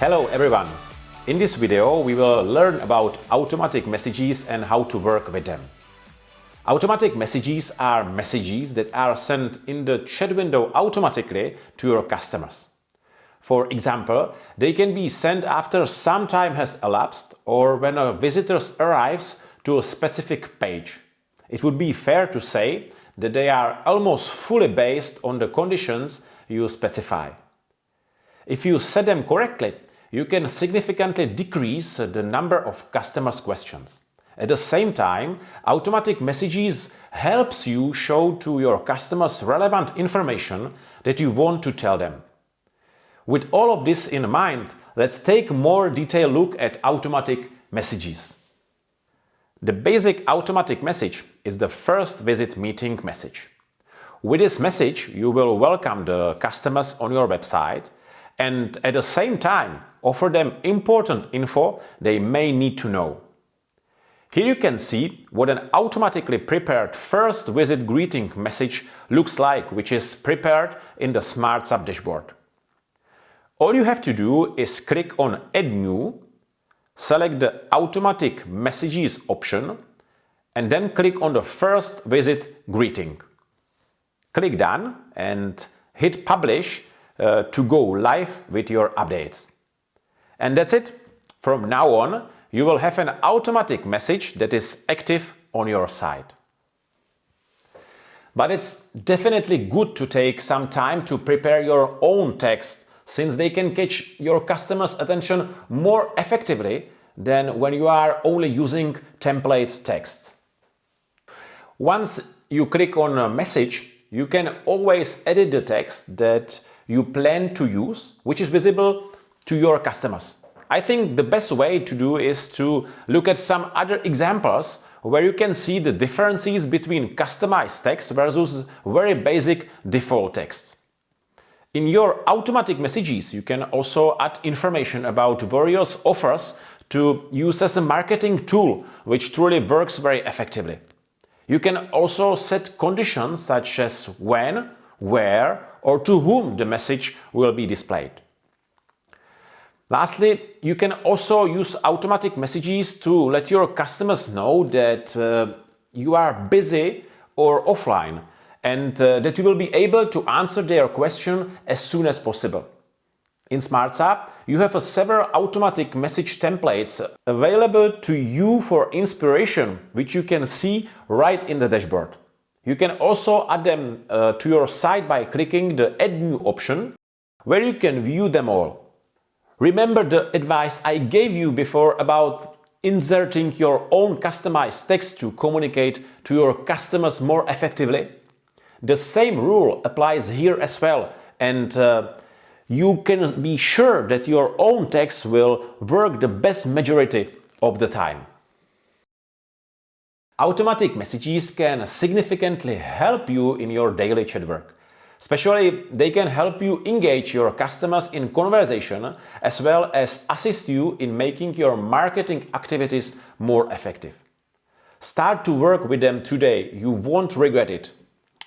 Hello everyone! In this video we will learn about automatic messages and how to work with them. Automatic messages are messages that are sent in the chat window automatically to your customers. For example, they can be sent after some time has elapsed or when a visitor arrives to a specific page. It would be fair to say that they are almost fully based on the conditions you specify. If you set them correctly, you can significantly decrease the number of customers' questions. At the same time, automatic messages helps you show to your customers relevant information that you want to tell them. With all of this in mind, let's take a more detailed look at automatic messages. The basic automatic message is the first visit meeting message. With this message, you will welcome the customers on your website and at the same time offer them important info they may need to know. Here you can see what an automatically prepared first visit greeting message looks like, which is prepared in the Smartsupp dashboard. All you have to do is click on Add New, select the Automatic Messages option and then click on the first visit greeting. Click Done and hit Publish to go live with your updates. And that's it. From now on, you will have an automatic message that is active on your site. But it's definitely good to take some time to prepare your own text, since they can catch your customers' attention more effectively than when you are only using template text. Once you click on a message, you can always edit the text that you plan to use, which is visible to your customers. I think the best way to do is to look at some other examples where you can see the differences between customized text versus very basic default text. In your automatic messages, you can also add information about various offers to use as a marketing tool, which truly works very effectively. You can also set conditions such as when, where, or to whom the message will be displayed. Lastly, you can also use automatic messages to let your customers know that you are busy or offline and that you will be able to answer their question as soon as possible. In Smartsupp, you have several automatic message templates available to you for inspiration, which you can see right in the dashboard. You can also add them to your site by clicking the Add New option, where you can view them all. Remember the advice I gave you before about inserting your own customized text to communicate to your customers more effectively? The same rule applies here as well, and you can be sure that your own text will work the best majority of the time. Automatic messages can significantly help you in your daily chat work. Especially, they can help you engage your customers in conversation as well as assist you in making your marketing activities more effective. Start to work with them today, you won't regret it.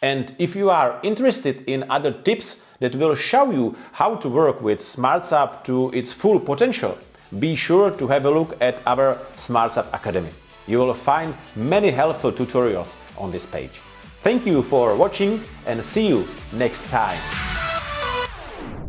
And if you are interested in other tips that will show you how to work with Smartsupp to its full potential, be sure to have a look at our Smartsupp Academy. You will find many helpful tutorials on this page. Thank you for watching and see you next time.